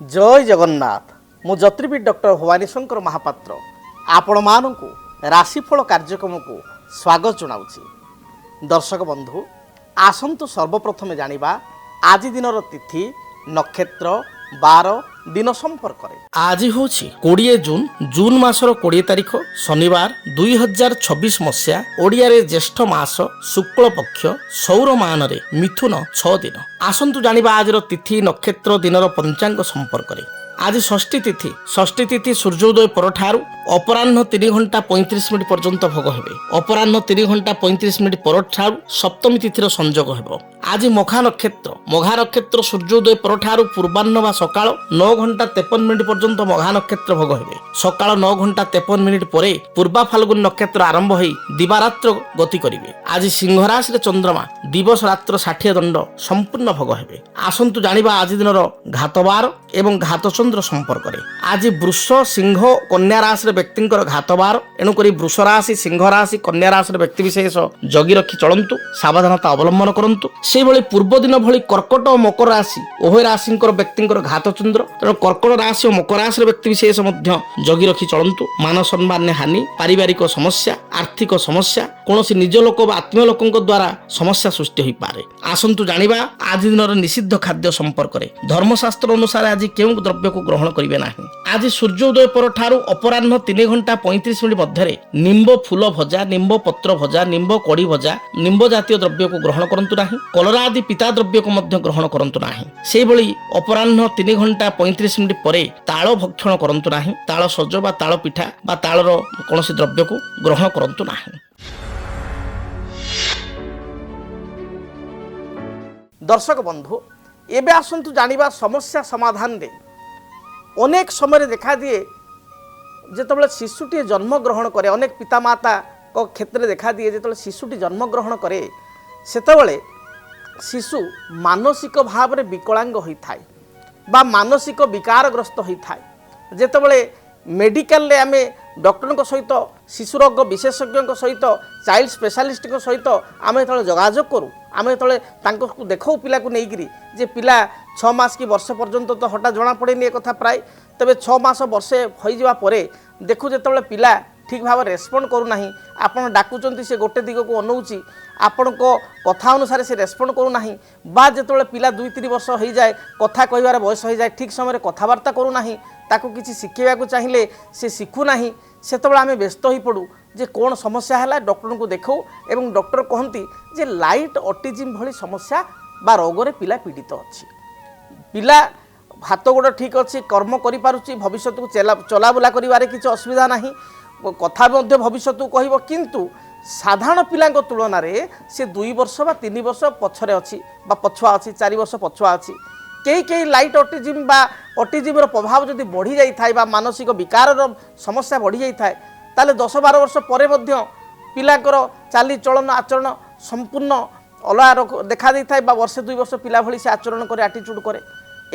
जय जगन्नाथ मु ज्योतिर्विद डॉक्टर भवानी शंकर महापात्र आपण मानू राशिफल कार्यक्रम को स्वागत जनाऊँगी। दर्शक बंधु आसतु सर्वप्रथमे जानिबा आज दिनर तिथि नक्षत्र बार दिन संपर्क आज हूँ 20 जून जून मासर 20 तारिख शनिवार 2026 मसीहा ओडिया रे ज्येष्ठ मास शुक्ल पक्ष सौर मान रे मिथुन 6 दिन। आसतु जानिबा आजर तिथि नक्षत्र दिनर पंचांग संपर्क आज षष्ठी तिथि सूर्योदय परठारु अपराह्न 3 घंटा 35 मिनिट पर्यंत भोग हेबे। अपराह्न 3 घंटा 35 मिनिट परठारु सप्तमी तिथिर संजोग हेबो। आज मघा नक्षत्र सूर्योदय परठारु पूर्वाह्न बा सकाळ 9 घंटा 53 मिनिट पर्यंत मघा नक्षत्र भोग हेबे। सकाळ 9 घंटा 53 मिनिट परे पूर्वा फाल्गुन नक्षत्र आरंभ होई दिवारात्र गति करिवे। आज सिंह राशि रे चंद्रमा दिवस रात्र 60 दंड संपूर्ण भोग हेबे। आसंतु जानिबा आज दिनर घातबार एवं घातचंद्र संपर्क रे। आज वृष सिंह कन्या राशि व्यक्ति घातबार एणुकरी वृष राशि सिंह राशि कन्या राशि व्यक्ति विशेष जगी रखी चलतु सावधानता अवलंबन करंतु। से भली पूर्व दिन भली कर्कट और मकर राशि उभय राशि व्यक्ति घात चंद्र तेणु कर्कट राशि और मकर राशि व्यक्ति विशेष जगी रखी चलतु। मान सम्मान हानि पारिवारिक समस्या आर्थिक समस्या कौन निज लोक आत्मीय लोकों द्वारा समस्या सृष्टि हो पारे। आसंतु जानिबा आज दिन निषिद्ध खाद्य संपर्क में धर्मशास्त्र अनुसार आज केउं द्रव्य को ग्रहण करिवे नाही। आज सूर्योदय परठारु अपराह्न 3 घंटा 35 मिनिट मध्य निम्ब फूल भजा निम्ब पत्र भजा निम्ब कड़ी भजा निम्ब जातीय द्रव्य को ग्रहण करंतु नाही। कलरा आदि पिता द्रव्य को मध्य ग्रहण करंतु नाही। से भली अपराह्न 3 घंटा 35 मिनिट परे ताଳ भक्षण करंतु नाही। ताଳ सज बा ताଳ पिठा बा ताळर कोनोसी द्रव्य को ग्रहण करंतु नाही। दर्शक बंधु एबे आसंतु जानिबा समस्या समाधान रे अनेक समय देखा दिए जेतबले शिशुटी जन्म ग्रहण करे अनेक पितामाता को क्षेत्र में देखा दिए जेतबले शिशुटी जन्म ग्रहण करे सेतबले शिशु मानसिक भाव में विकलांग होता है बा मानसिक विकारग्रस्त होता है। जेतबले मेडिकल रे आमे डॉक्टर सहित शिशु रोग विशेषज्ञ सहित चाइल्ड स्पेशलिस्ट सहित आम जो जोगाजोग करूँ आम जो देखो पिला को लेकिन जे पिला 6 मास कि वर्ष पर्यंत तो हठात जना पड़ेनि एक कथा प्राय तेरे 6 मास वर्षे हो देखु जो पिला ठीक भाव रेस्पॉन्ड करूना आपड़ डाकुंट से गोटे दिग को अनौची आपण को कथा अनुसार से रेस्पॉन्ड करूना बा जो पिला 2-3 वर्ष हो जाए कथा कहबार बयस हो जाए ठीक समय कथबार्ता करूना ताको किसी शिखेवा चाहिए से शिखुना से आम व्यस्त हो पड़ू जे कौन समस्या है डॉक्टर को देखो एवं डॉक्टर कहती जे लाइट ऑटिज्म भली समस्या बा रोग पिला पीड़ित अच्छी पिला हाथ गोड़ ठीक अच्छी कर्म करि भविष्य को चलाबुला कर किसी असुविधा ना कथा भविष्य को कह किंतु साधारण पिला तुलन में से 2 वर्ष बा 3 वर्ष पछरे अच्छी बा पछुआ अच्छी 4 वर्ष पछुआ अच्छी कई लाइट ऑटिज्म बा ऑटिज्म प्रभाव जदि बढ़ी जाए बा मानसिक विकार समस्या बढ़ी जाए ताले 10-12 वर्ष पर पिलाकर चाली चलन आचरण संपूर्ण अलग देखा देता बा वर्षे 2 वर्ष पिला भली से आचरण करे आटिट्यूड करे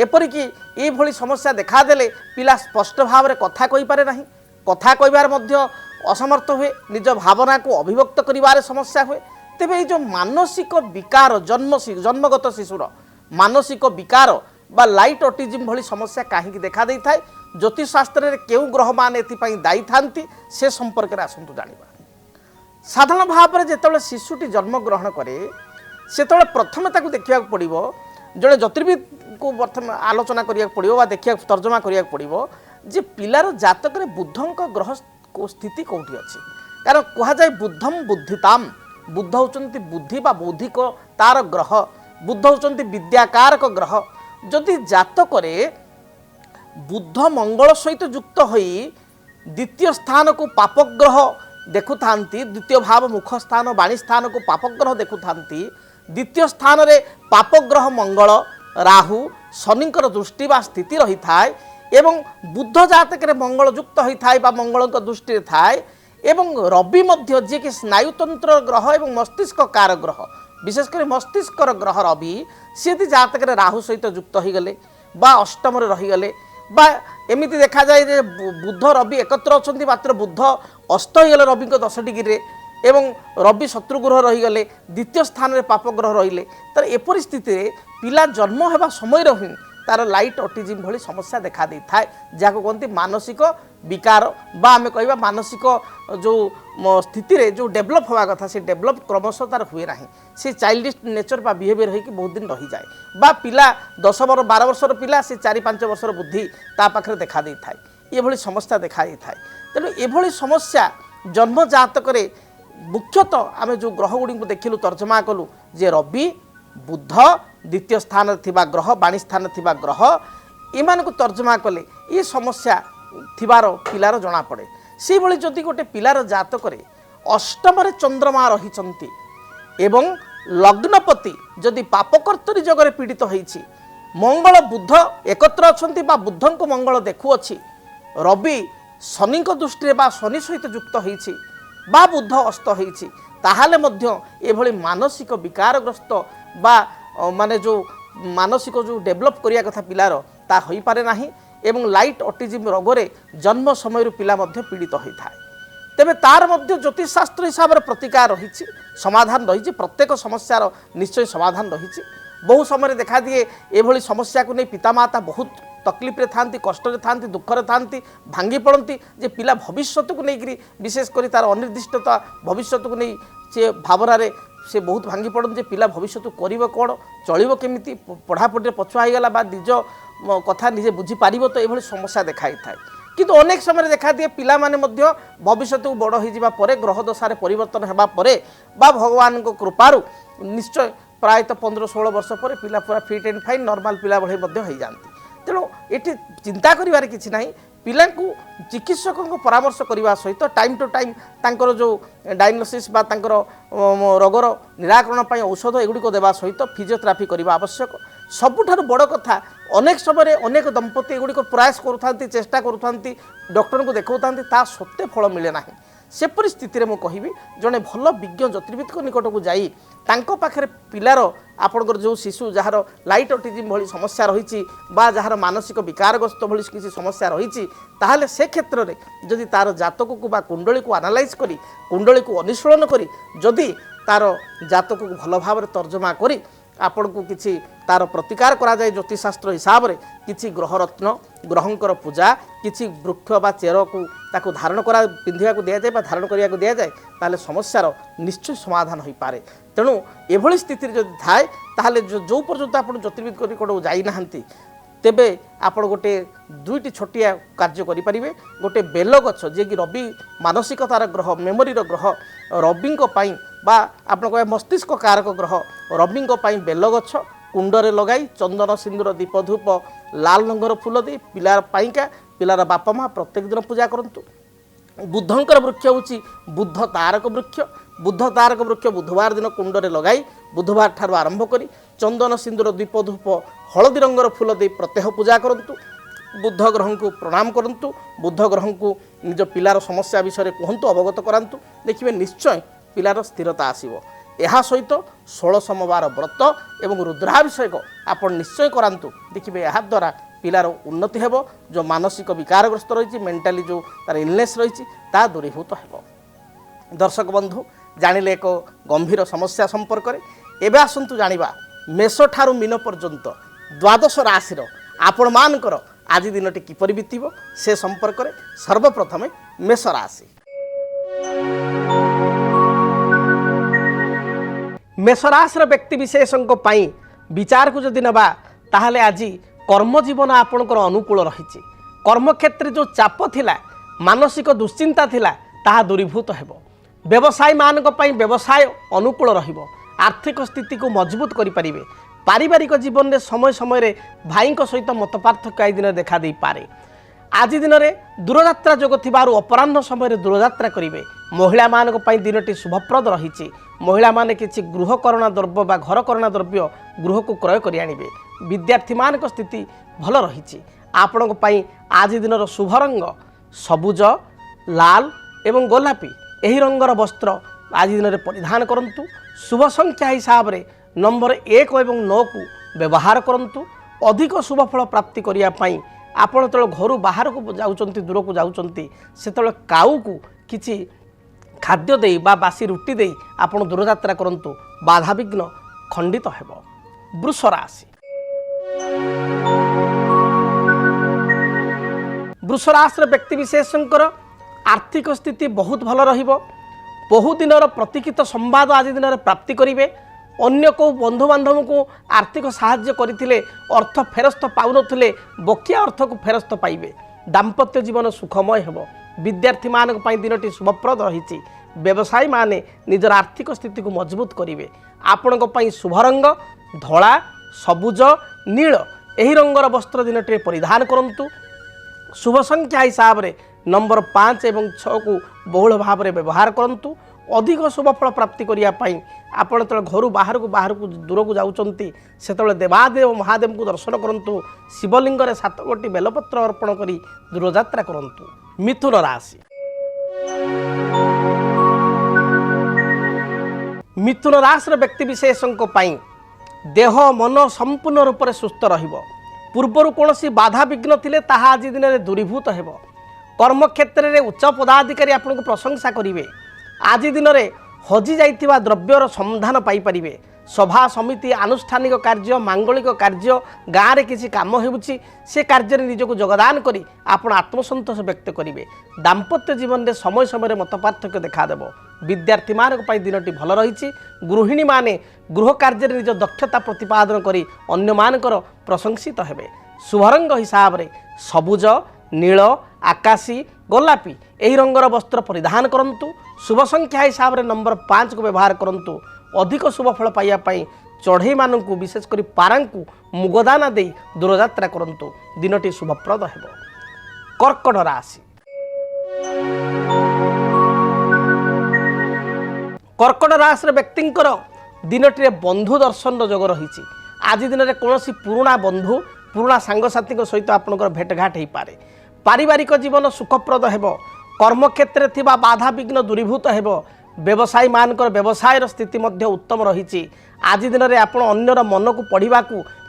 एपरिक ये भली समस्या देखादेले पिला स्पष्ट भाव में कथा कहि पारे नाही कथा कहबार मध्य असमर्थ हुए निज भावना को अभिव्यक्त करिवार समस्या हुए। तेबे ये जो मानसिक विकार जन्मगत शिशुर मानसिक विकार बा लाइट ऑटिज्म भली समस्या कहीं देखा देता है ज्योतिष शास्त्र में केउ ग्रह मान एथिपाई दायी थांती से संपर्क में आसतु जानिबा। साधारण भाव में जिते शिशुटी जन्म ग्रहण करे से प्रथम ताकू देखा पड़ो जड़े ज्योतिर्विद को प्रथम आलोचना करिया पड़ो बा देखिया तर्जमा करिया पड़ो जे पिलार जातक रे बुद्धंक ग्रह को स्थिति कौटी अच्छी कारण कह जाए बुद्धम बुद्धिताम बुद्ध होचंती बुद्धि बा बौद्धिक तार ग्रह बुद्ध होचंती विद्याकारक ग्रह जदि जातक रे बुद्ध मंगल सहित युक्त होई द्वितीय स्थान को पापग्रह देखुता द्वितीय भाव मुख स्थान वाणी स्थान को पापग्रह देखुता द्वितीय स्थान रे पापग्रह मंगल राहु शनिकर दृष्टि बा स्थिति रही थाए एवं बुद्ध जातक रे मंगल युक्त होता है मंगल दृष्टि थाए एवं रवि मध्य जी कि स्नायुतंत्र ग्रह एवं मस्तिष्क कार ग्रह विशेषकर मस्तिष्कर ग्रह रवि सी जातक राहु सहित युक्त हो गले बा अष्टम रहीगले बा एमती देखा जाए जे बुध रवि एकत्र अच्छा मात्र बुध अस्त होगले रवि 10 डिग्री एवं रवि शत्रुग्रह रहीगले द्वितीय स्थान में पापग्रह रहिले तर एपरि स्थिति पिला जन्म होगा समय ही तार लाइट ऑटिज्म भली समस्या देखा दे थाए जहाँ कहते मानसिक विकार बा आम कह मानसिक जो स्थिति रे जो डेभलप हवा कथा से डेभलप क्रमशः तार हुए ना से चाइल्डिश नेचर बा बिहेवियर होगी बहुत दिन रही जाए बा पिला 10 वर्ष 12 वर्षर पिला से 4-5 वर्षर बुद्धि ता पाखे देखा दे थाए ये समस्या देखा दे थाए तेणु ये समस्या जन्म जातक मुख्यतः आम जो ग्रह गुड़ी देखिलु तर्जमा कलु जे रवि बुध द्वितीय स्थान थिबा ग्रह बाणी स्थान थिबा ग्रह इमान को तर्जमा कले ये समस्या थिबार पिलार जना पड़े से भली जदि गोटे पिलार जातक अष्टम चंद्रमा रही एवं लग्नपति जदि पापकर्तरी जगह पीड़ित होईछि मंगल बुध एकत्र अछंती बा बुधन को मंगल देखुअछि रवि शनि दृष्टि बा शनि सहित युक्त होईछि बा बुध अस्त होईछि ताहाले मध्य एभली मानसिक विकारग्रस्त बा माने जो मानसिक जो डेभलप करिया कथा पिलार ता होई पारे नाही एवं लाइट ऑटिज्म रोगरे जन्म समय पिला मध्य पीड़ित होता है तेबे तार मध्य ज्योतिष शास्त्र हिसाब से प्रतिकार रही समाधान रही प्रत्येक समस्यार निश्चय समाधान रही बहु समय देखा दिए एभली समस्या को नहीं पितामाता बहुत तकलीफ रे थांती कष्ट रे थांती दुख रे थांती भांगी पड़ती जे पिला भविष्य को लेकर विशेषकर तार अनिर्दिष्टता भविष्य को नहीं से भावना से बहुत भांगी पड़ती जे पिला भविष्य कर कौन चलो केमी पढ़ापढ़ी पछुआ होगला बा निज कथा निजे बुझीपार तो ये समस्या देखाई थाए किंतु अनेक समय देखा दिए पिला माने मध्य भविष्य को बड़ हो ग्रह दशार परिवर्तन होगा बा भगवान को कृपारु निश्चय प्रायतः 15-16 वर्ष पर पिला पूरा फिट एंड फाइन नॉर्मल पिला भले हो जाती तेणु ये चिंता करिवार किछि नाही पिला को चिकित्सक को परामर्श करने सहित टाइम टू टाइम तांकर जो डायग्नोसिस बा तांकर रोगर निराकरण पर औषध एगुड़िक देवा सहित फिजियोथेरापी करने आवश्यक सबुठार बड़ कथा अनेक समय अनेक दंपति एगुड़िक प्रयास करुँच चेष्टा करुँच डॉक्टर को देखा ता सत्य फल मिले ना से परिस्थिति में मुझे जड़े भल विज्ञ ज्योतिर्विद निकट को जाई तांको पाखरे पिलार आपणकर जो शिशु जार लाइट ऑटिज्म भली समस्या रही जार मानसिक विकारग्रस्त भली किसी समस्या रही ताहले से क्षेत्र में जदि तार जातक को बा कुंडली को एनालाइज करी कुंडली को अनुशीलन करी जदि तार जातक को भल भाव तर्जमा करी आपण को किसी तार प्रतिकार करा जाए ज्योतिषशास्त्र हिसाब से किसी ग्रहरत्न ग्रहंकर पूजा किसी वृक्ष बा चेर को ताको धारण करा पिंधिया को दिया जाए धारण करिया को दिया जाए ताले समस्यार निश्चय समाधान हो पारे तेणु एभली स्थिति जदि थाए ताहले जो पर्यंत आप ज्योतिर्विद निकट जाई नाहंती तेबे आपण गोटे 2टी छोटिया कार्य करें गोटे बेल गछ जे कि रवि मानसिकतार ग्रह मेमोरी ग्रह रवि बा आप मस्तिष्क कारक ग्रह रवि बेल गछ कुंडरे लगाई चंदन सिंदूर दीप धूप लाल रंगर फूल दे पिलार पाइका पिलार बापा माँ प्रत्येक दिन पूजा करंतु बुद्धंकर वृक्ष हूँ बुद्ध तारक वृक्ष बुधवार दिन कुंडरे लगाई बुधवार ठार आरंभ करी चंदन सिंदूर दीप धूप हलदी रंगर फूल दे प्रत्यह पूजा करंतु बुद्ध ग्रह को प्रणाम करंतु बुद्ध ग्रह को निज पिलार समस्या विषय कहतु अवगत करांतु देखिए निश्चय पिलार स्थिरता आसीबो यह सहित 16 सोमवार व्रत एवं रुद्राभिषेक आप निश्चय करांतु देखिए यह द्वारा पिलार उन्नति हेबो जो मानसिक विकारग्रस्त रही मेंटाली जो तार इलनेस रही ता दूरीभूत हेबो। दर्शक बंधु जानिले एक गंभीर समस्या संपर्क में एवं आसतु जानिबा मेष ठारू मीन पर्यंत द्वादश राशि आपण मानकर आज दिनटी किपरि बीतिबो से संपर्क में सर्वप्रथमे मेष राशि। मेष राशि व्यक्ति विशेषों विचार को जदि नबा ताहले आज कर्म जीवन आपणकर अनुकूल रही कर्मक्षेत्र जो चाप थिला मानसिक दुश्चिंता थिला ताहा दूरीभूत हेबो व्यवसायी मानक पई व्यवसाय अनुकूल रहिबो आर्थिक स्थिति को मजबूत करि परिबे पारिवारिक जीवन में समय समय भाई सहित मतपार्थक्य आई दिन देखा दे पारे आज दिन में दूरयात्रा जोग थिबारु अपराह्न समय दूरयात्रा करेंगे महिला मानक पई दिनटी शुभप्रद रही महिला माने किछि गृहकरणा द्रव्य बा घरकरणा द्रव्य गृह को क्रय करि आनिबे विद्यार्थी मानक स्थिति भल रही आपण आज दिन शुभ रंग सबुज लाल एवं गोलापी यही रंगर वस्त्र आज दिन में परिधान करंतु शुभ संख्या हिसाब से नंबर 1 और 9 को व्यवहार करंतु अधिक शुभ फल प्राप्ति करिया पई आपण तो घर बाहर को जाउचंती दूर को जाउचंती सेतले काऊ को किछि खाद्य दे बा बासी रुटी दे आपण दूरयात्रा करंतु बाधा विघ्न खंडित हेबो। वृष राशि वृष राशि व्यक्तिविशेषकर आर्थिक स्थिति बहुत भल रहिबो। बहुदिनर प्रतीक्षित संवाद आज दिन में प्राप्ति करेंगे। अन्य को बंधु बांधव को आर्थिक साहाय्य करते अर्थ फेरस्त पाउनथिले बकिया अर्थ को फेरस्त पाइबे। दाम्पत्य जीवन सुखमय हेबो। विद्यार्थी मान दिनटी शुभप्रद रही। व्यवसायी माने निजर आर्थिक स्थिति को मजबूत करेंगे। आपण शुभ रंग धला सबुज नील यही रंगर वस्त्र दिनटी परिधान करंतु। शुभ संख्या हिसाब से नंबर 5 एवं 6 को बहुल भाव में व्यवहार करंतु। अधिक शुभफल प्राप्ति करने आपण जो घर बाहर को दूर को जाऊँच से देवादेव महादेव को दर्शन करंतु। शिवलिंग 7 गोटी बेलपत्र अर्पण कर दूरयात्रा करंतु। मिथुन राशि मिथुन राशि व्यक्तिविशेषों देह मन संपूर्ण रूप से सुस्थ रहिबो। पूर्वर कौन बाधा विघ्न थिले ताहा आज दिन में दूरीभूत हेबो। कर्म क्षेत्र में उच्च पदाधिकारी आपन को प्रशंसा करेंगे। आज दिन में हजि जाइथिबा द्रव्यर संधान पाई परिबे। सभा समिति आनुष्ठानिक कार्य मांगलिक कार्य गाँव में किसी काम होउछि से कार्य निजक योगदान करी आपण आत्मसंतोष व्यक्त करेंगे। दाम्पत्य जीवन में समय समय मत पार्थक्य देखादेव। विद्यार्थी मान दिनटी भल रही। गृहिणी माने गृह कार्य निज दक्षता प्रतिपादन करी अन्य मानकर प्रशंसित हेबे। शुभरंग हिसाब से सबुज नील आकाशी गोलापी यही रंगर वस्त्र परिधान करंतु। शुभ संख्या हिसाब से नंबर 5 को व्यवहार करंतु। अधिक शुभफल पाइबापी चढ़ई मानू विशेषकर पारांकु मुगदाना दे दूरयात्रा करंतु। दिनटी शुभप्रद हेबो। कर्कट राशि कर्कट राशि व्यक्तिंकर दिनटी बंधु दर्शन जोग रही। आज दिन में कौन पुराणा बंधु पुराणा सांगसाथी सहित आपंकर भेटघाट हो पारे। पारिवारिक जीवन सुखप्रद हेबो। कर्म क्षेत्र में बाधा विघ्न दूरीभूत हेबो। व्यवसायी मानकर व्यवसायर स्थिति मध्य उत्तम रही। आज दिन में आप अन्यर मन को पढ़ा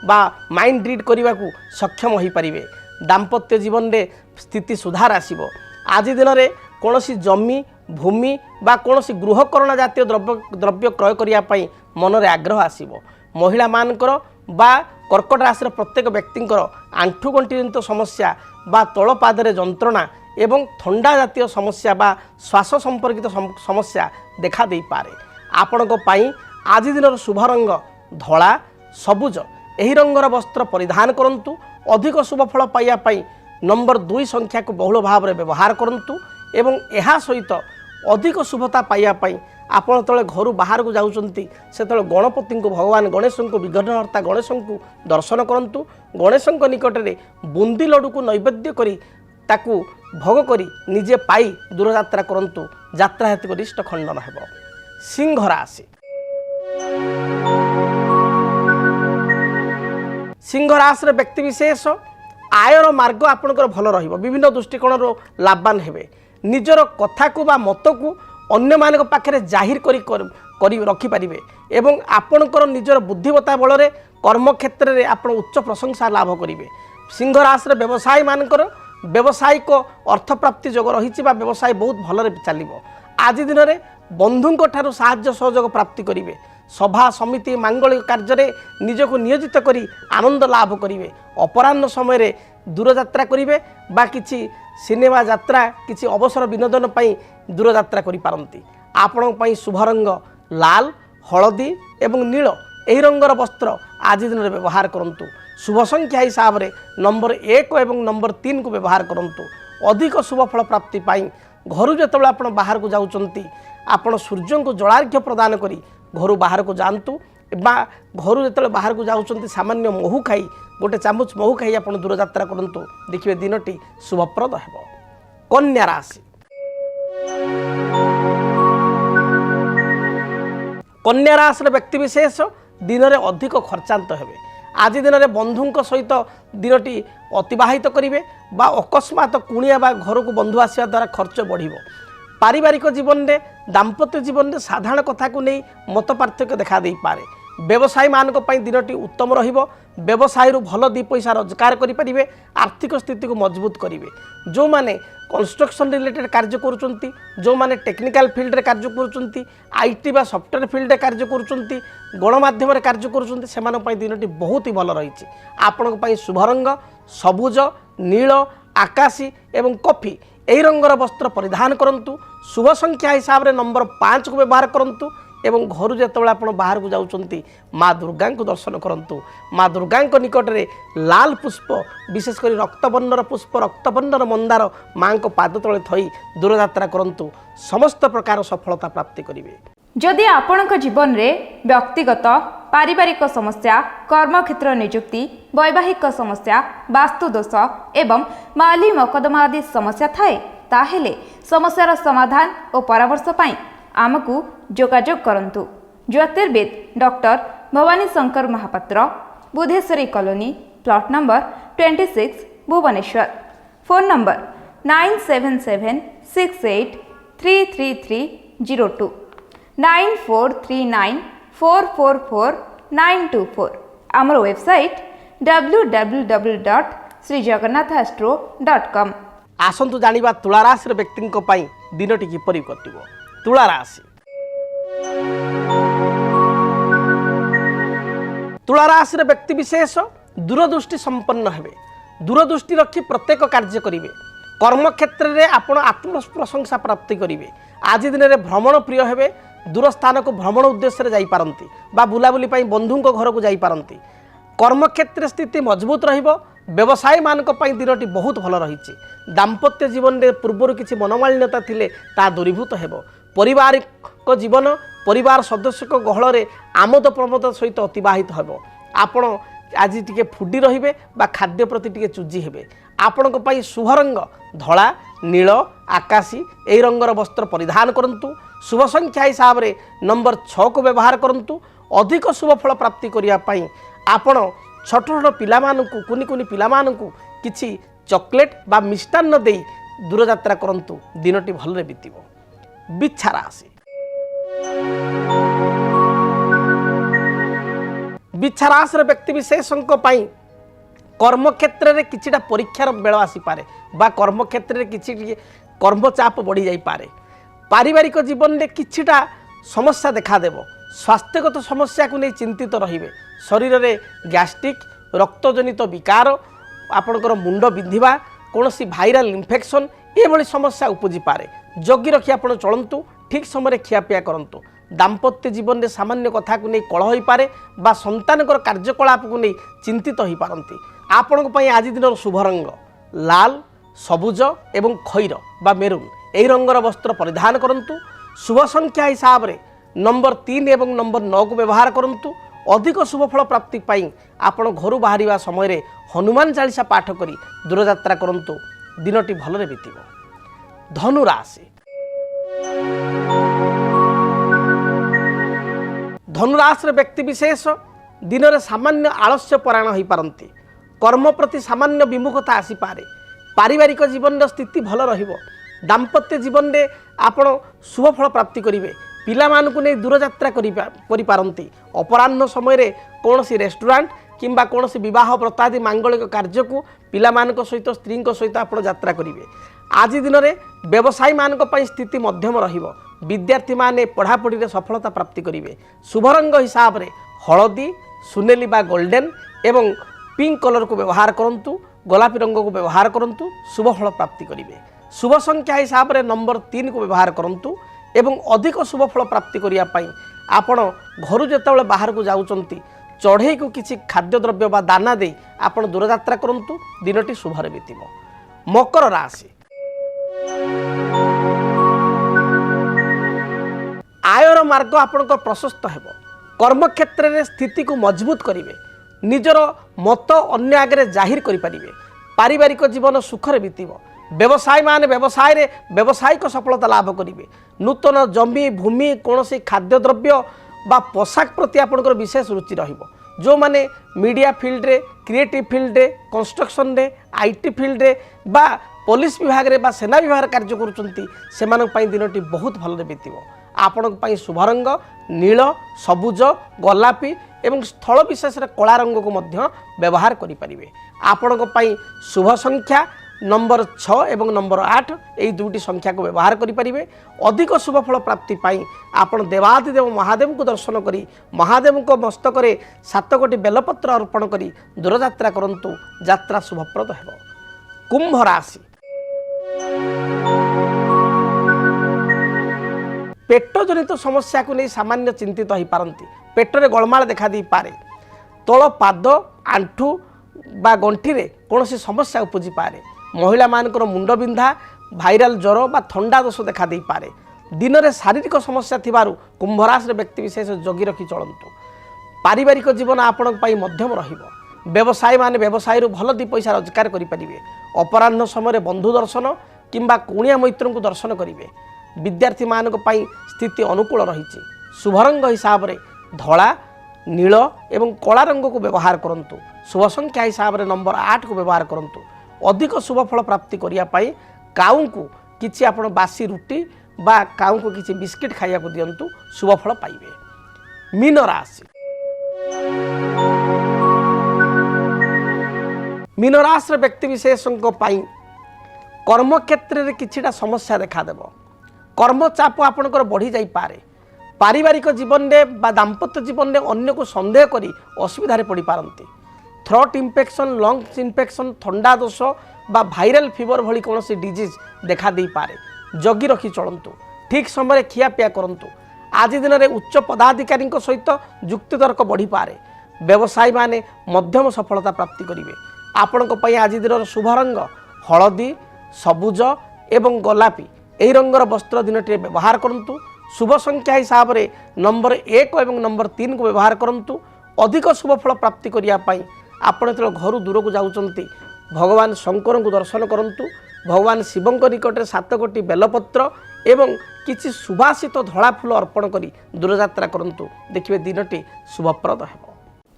बा माइंड रीड करने को सक्षम हो पारे। दाम्पत्य जीवन में स्थिति सुधार आसिबो। आज दिन में कौन जमी भूमि बा कौन गृहकरण जातीय द्रव्य क्रय करने मन में आग्रह आसिबो। महिला मानकर बा कर्कट राशि प्रत्येक व्यक्तिंकर आंठुगंठी जनित समस्या बा तलपादरे जंत्रणा एवं थंडा जातीय समस्या बा श्वास संपर्कित समस्या देखा दे पारे। आपण आज दिन शुभ रंग धला सबुज यही रंगर वस्त्र परिधान करंतु। अधिक शुभफल पाइबापी नंबर 2 संख्या को बहुल भाव में व्यवहार करंतु। एवं यह सहित अधिक शुभता पाइबापी आपण तले घर बाहर को जाउचंती से गणपति को भगवान गणेश को विघ्नहर्ता गणेश को दर्शन करंतु। गणेश निकट में बुंदी लड्डू को नैवेद्य करी ताकू भोग करी निजे पाई दूरयात्रा करंतु। यात्रा हेतु गरिष्ठ खंडन हेबो। सिंह राशि सिंह राशि व्यक्तिविशेष आयर मार्ग आपणकर भल रहिबो। विभिन्न दृष्टिकोण लाभवान हेबे। निजर कथा को बा मत को अन्य मान पाखे जाहिर करी रखिपारे एवं आपणकर निजर बुद्धिमत्ता बल में कर्म क्षेत्र में आप उच्च प्रशंसा लाभ करेंगे। सिंह राशि व्यवसायी मानकर व्यावसायिक अर्थप्राप्ति जोग रही। व्यवसाय बहुत भल चलो। आज दिन में बंधुों ठारू साहाय्य सहयोग प्राप्ति करेंगे। सभा समिति मांगलिक कार्य निजक नियोजित करी आनंद लाभ करेंगे। अपराह्न समय दूरयात्रा करेंगे बा किछि सिनेमा यात्रा किछि अवसर विनोदन पाई दूरयात्रा करि पारंती। आपण पाई शुभ रंग लाल हलदी एवं नील यही रंगर वस्त्र आज दिन में व्यवहार करंतु। शुभ संख्या हिसाब से नंबर 1 एवं नंबर 3 को व्यवहार करंतु। अधिक शुभफल प्राप्ति पाई घर जो आप बाहर को जाउचंती आपण सूर्य को जलार्घ्य प्रदान करी घर बाहर को जातु। घर जो बाहर को जाउचंती सामान्य महू खाई गोटे चामच महू खाई आप दूरयात्रा करंतु। देखिए दिनटी शुभप्रद हेबो। कन्या राशि कन्या राशि व्यक्तिविशेष दिन में अधिक खर्चांत हेबे। आज दिन में बंधुों सहित दिनटी अतिबाहित करेंगे बा अकस्मात कुणिया बा घर को बंधु आसवा द्वारा खर्च बढ़िबो। पारिवारिक जीवन में दाम्पत्य जीवन में साधारण कथा को नहीं मत पार्थक्य देखा दे पारे। व्यवसायी मानक पई दिनटी उत्तम रहिबो। व्यवसाय भल दी पैसा रोजगार करेंगे, आर्थिक स्थिति को मजबूत करेंगे। जो माने कंस्ट्रक्शन रिलेटेड कार्य करुँच, जो माने टेक्निकल फील्ड रे कार्य करुँच, आईटी बा सॉफ्टवेयर फील्ड रे कार्य करुँच, गणमाध्यम रे कार्य करुँच, से दिनटी बहुत ही भल रही। आपण शुभ रंग सबुज, नील, आकाशी एवं कॉफी यही रंगर वस्त्र परिधान करंतु। शुभ संख्या हिसाब से नंबर 5 को व्यवहार करंतु एवं घर जितेबाला आप बाहर को जाउछंती माँ दुर्गा को दर्शन करंतु। माँ दुर्गा निकट में लाल पुष्प विशेषकर रक्तवर्णर पुष्प, रक्तवर्णर मंदार माँ को पाद तले थई दूरयात्रा करंतु। समस्त प्रकार सफलता प्राप्ति करेंगे। जदि आपणक जीवन में व्यक्तिगत पारिवारिक समस्या, कर्मक्षेत्र नियुक्ति, वैवाहिक समस्या, वास्तुदोष एवं माली मकदमा आदि समस्या थाए ताहेले समस्यार समाधान और परामर्श पाई आमको जोगाजोग करंतु। ज्योतिर्विद doctor Bhabani Shankar Mahapatra, Budheswari colony, plot number 26, Bhubaneswar. Phone number 9776833302 9439444924। आमर वेबसाइट www.srijagannathastro.com। आसंतु जानिबा तुला राशि व्यक्ति दिनटी किपरि कटिबो। तुला राशि तुला राशि व्यक्ति विशेष दूरदृष्टि संपन्न हेबे। दूरदृष्टि रखी प्रत्येक कार्य करेंगे। कर्मक्षेत्र में आपण आत्म प्रशंसा प्राप्ति करेंगे। आज दिन में भ्रमण प्रिय हेबे। दूर स्थान को भ्रमण उद्देश्य जाई पारंती बा बुलाबुली पाई बंधु घर को जाई पारंती। कर्मक्षेत्र स्थिति मजबूत रहिबो। व्यवसायी मानक पई दिनटी बहुत भल रही। दाम्पत्य जीवन में पूर्वर किसी मनोमालिन्यता थिले ता दूरीभूत हेबो। पारिवारिक जीवन परिवार सदस्य गहल में आमोद प्रमोद सहित अतिवाहित हेबो। आपण आज टिके फुडी रहिबे बा खाद्य प्रति टिके चुजी हेबे। आपणक पई शुभ रंग धला, नील, आकाशी यही रंगर वस्त्र परिधान करंतु। शुभ संख्या हिसाब से नंबर 6 को व्यवहार करंतु। अधिक शुभ फल प्राप्ति करिया पई आपण छोट छोट पिलामानकु कुनी कुनी पिलामानकु किछि चॉकलेट बा मिष्टान्न देई दूरयात्रा करंतु। दिनटी भलरे बीतिबो। बिच्छा राशि बिच्छा राशि व्यक्ति विशेषक कर्मक्षेत्र में किछिटा परीक्षार बेल आसीपे बा कर्मक्षेत्र में किछि कर्मचाप बढ़ी जाई पारे। पारिवारिक जीवन में किछिटा समस्या देखादेव। स्वास्थ्यगत समस्या को नहीं चिंतित रहिबे। शरीर में गैस्ट्रिक, रक्तजनित विकार, आपणकर मुंड बिंधिबा, कौनसी भाइराल इन्फेक्शन ये समस्या उपजी पारे। जगी रखी आप चलतु। ठीक समय खियापिया करंतु। दाम्पत्य जीवन में सामान्य कथा को नहीं कलह हो पारे बा संतानकर कार्यकलाप को नहीं चिंतित हो पारंती। आपण आज दिन शुभ रंग लाल, सबुज एवं खैर बा मेरून यही रंगर वस्त्र परिधान करंतु। शुभ संख्या हिसाब से नंबर 3 एवं नंबर 9 को व्यवहार करंतु। अधिक शुभ फल प्राप्ति पाई आपण घर बाहर समय हनुमान चालीसा पाठ करी दूरयात्रा करंतु। दिनटी भलरे बीतिबो। धनु राशि धनुराशि व्यक्ति विशेष दिन में सामान्य आलस्य परायण हो पारती। कर्म प्रति सामान्य विमुखता आसीपे। पारिवारिक जीवन स्थिति भल रहिबो। दाम्पत्य जीवन में आपण शुभ फल प्राप्ति करेंगे। पिला मानकु नहीं दूरयात्रा करि पारंती। अपराह्न समय कौन रेस्टोरेंट किंबा कौन विवाह व्रतादि मांगलिक कार्य को पिला मानक सहित स्त्री सहित आप यात्रा करेंगे। आज दिन में व्यवसायी मानक पई स्थिति मध्यम रहिबो। विद्यार्थी माने पढ़ापढ़ी में सफलता प्राप्ति करेंगे। शुभ रंग हिसाब से हलदी, सुनेली बा गोल्डन एवं पिंक कलर को व्यवहार करंतु। गोलापी रंग को व्यवहार करंतु। शुभ फल प्राप्ति करेंगे। शुभ संख्या हिसाब से नंबर 3 को व्यवहार करंतु एवं अधिक शुभ फल प्राप्ति करिया पई आपण घर जेतेबेले बाहर को जाउचंती चढ़ई को किसी खाद्य द्रव्य बा दाना दे आपण दूरयात्रा करंतु। दिनटी शुभरे बीतिबो। मकर राशि आयर मार्ग आपणकर प्रशस्त हेबो। कर्मक्षेत्र में स्थिति को मजबूत करेंगे। निजर मत अन्य आगे जाहिर करें। पारिवारिक जीवन सुखरे बीतिबो। व्यवसायी मान व्यवसाय रे व्यावसायिक सफलता लाभ करेंगे। नूतन जमी भूमि कौन खाद्य द्रव्य बा पोशाक प्रति आपणकर विशेष रुचि रहिबो। जो माने मीडिया फील्ड रे, क्रिएटिव फील्ड रे, कंस्ट्रक्शन रे, आईटी फील्ड रे बा पुलिस विभाग रे बा सेना विभाग कार्य करुचंती सेमानक पई दिनटी बहुत भलरे बीतिबो। ଆପଣଙ୍କ ପାଇଁ ଶୁଭ ରଙ୍ଗ ନୀଳ ସବୁଜ ଗୋଲାପୀ ଏବଂ ସ୍ଥଳ ବିଶେଷରେ କଳା ରଙ୍ଗକୁ ମଧ୍ୟ ବ୍ୟବହାର କରିପାରିବେ। ଆପଣଙ୍କ ପାଇଁ ଶୁଭ ସଂଖ୍ୟା ନମ୍ବର 6 ଏବଂ ନମ୍ବର 8 ଏହି ଦୁଇଟି ସଂଖ୍ୟାକୁ ବ୍ୟବହାର କରିପାରିବେ। ଅଧିକ ଶୁଭଫଳ ପ୍ରାପ୍ତି ପାଇଁ ଆପଣ ଦେବାଦିଦେବ ମହାଦେବଙ୍କୁ ଦର୍ଶନ କରି ମହାଦେବଙ୍କ ମସ୍ତକରେ 7 ଗୋଟି ବେଲପତ୍ର ଅର୍ପଣ କରି ଦୂରଯାତ୍ରା କରନ୍ତୁ, ଯାତ୍ରା ଶୁଭପ୍ରଦ ହେବ। କୁମ୍ଭ ରାଶି, पेट जनित समस्या को नहीं सामान्य चिंतित हो पारती। पेटरे गोलमाल देखा दी पारे, तल पाद आंठू बा गंठी रे कौन समस्या उपजी पारे। महिला मानकर मुंड बिंधा भाइराल ज्वर बा थंडा दोष देखा दी पारे। दिन में शारीरिक समस्या थिबारु कुंभ राशि व्यक्ति विशेष जगी रखी चलतु। पारिवारिक जीवन आपण मध्यम रहिबो। व्यवसायी माने व्यवसाय भल दी पैसा रोजगार करें। अपराह्न समय बंधु दर्शन किंबा कुणिया मैत्र को दर्शन करेंगे। विद्यार्थी मानक पई स्थिति अनुकूल रही। शुभरंग हिसाब से धला नील एवं कला रंग को व्यवहार करंतु। शुभ संख्या हिसाब से नंबर 8 को व्यवहार करंतु। अधिक शुभफल प्राप्ति करने काऊ को किसी आपण बासी रुटी बा काऊ को किसी बिस्किट खाया को दिंतु, शुभफल पाइबे। मीन राशि, मीन राशि व्यक्ति विशेषों कर्म क्षेत्र में किछिटा समस्या देखादेव। कर्म चाप आपणकर बढ़ी जाई पारे। पारिवारिक जीवन में बा दाम्पत्य जीवन में अन्य को संदेह करी असुविधा पड़ पारती। थ्रोट इन्फेक्शन, लंग्स इन्फेक्शन, थंडा दोष बा भाइराल फीवर भली कौन डिजीज देखा दे पारे। जगी रखी चलतु। ठीक समय खियापिया करंतु। आज दिन में उच्च पदाधिकारी सहित युक्तितर्क बढ़ी पारे। व्यवसायी माने मध्यम सफलता प्राप्ति करेंगे। आपण आज दिन शुभ रंग हलदी सबुज एवं गोलापी यही रंगर वस्त्र दिन टे व्यवहार करंतु। शुभ संख्या हिसाब से नंबर 1 और नंबर 3 को व्यवहार करंतु। अधिक शुभफल प्राप्ति करने आपण जो घर दूर को जाउचंती भगवान शंकर को दर्शन करंतु। भगवान शिव निकट 7 गोटी बेलपत्र एवं किसी सुभाषित धड़ा फूल अर्पण करी दूरयात्रा करंतु। देखिए दिनटी शुभप्रद हेबो।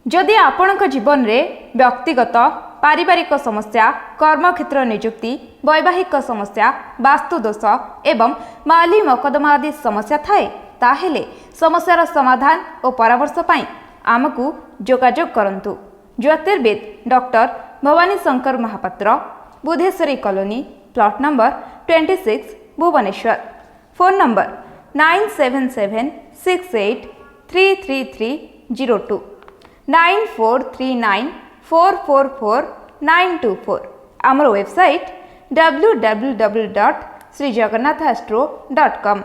जदि आपणक जीवन में व्यक्तिगत पारिवारिक समस्या, कर्मक्षेत्र नियुक्ति, वैवाहिक समस्या, वास्तुदोष एवं माली मकदमा आदि समस्या थाए ताहेले समस्यार समाधान और परामर्श पाई आमको जोगाजोग करंतु। ज्योतिर्विद doctor Bhabani Shankar Mahapatra, Budheswari colony, plot number 26, Bhubaneswar. Phone number 9776833302 9439444924। आमर वेबसाइट www.srijagannathastro.com।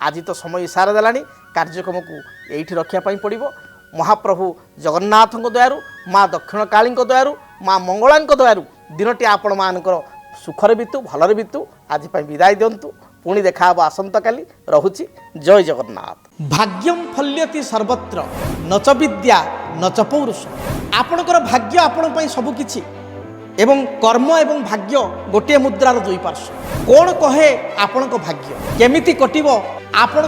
आज तो समय इशारा देलानी कार्यक्रम को यही रखापी पड़ो। महाप्रभु जगन्नाथ दयारु, माँ दक्षिण काली दयारु, माँ मंगला दयारु दिनटी आपण मानकर सुखरे बीतु, भलरे बीतु। आज विदाय दिंतु। पुणी देखा आसंता काली। रहुछि। जय जगन्नाथ। भाग्यम फल्यति सर्वत्र न च विद्या न च पौरुष। आपणकर भाग्य आपण सबकिछि एवं कर्म एवं भाग्य गोटे मुद्रार दुई पार्श्व। कौन कहे आपण भाग्य केमिति कटिबो आपण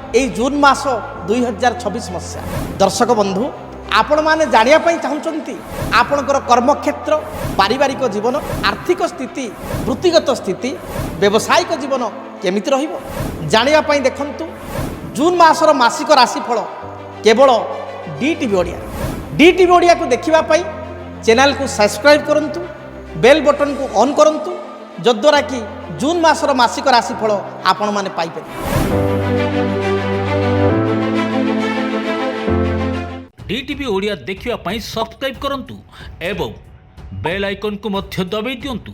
यही जून मास 2026 मसीहा। दर्शक बंधु आपण माने जानिया पई चाहुचंती आपणकर कर्मक्षेत्र, पारिवारिक जीवन, आर्थिक स्थिति, वृत्तिगत स्थिति, व्यावसायिक जीवन केमिति रहिबो जानिया पई देखंतु जून मासर मासिक राशिफल केवल DTV ओडिया। DTV ओडिया को देखिबा पई चैनल को सब्सक्राइब करंतु, बेल बटन को ऑन करंतु, जद्वारा कि जून मासर मासिक राशिफल आपण माने पाई परिबे। DTV ओडिया देखिवा पई सब्सक्राइब करंतु एवं बेल आइकन को मध्य दबाई दियंतु।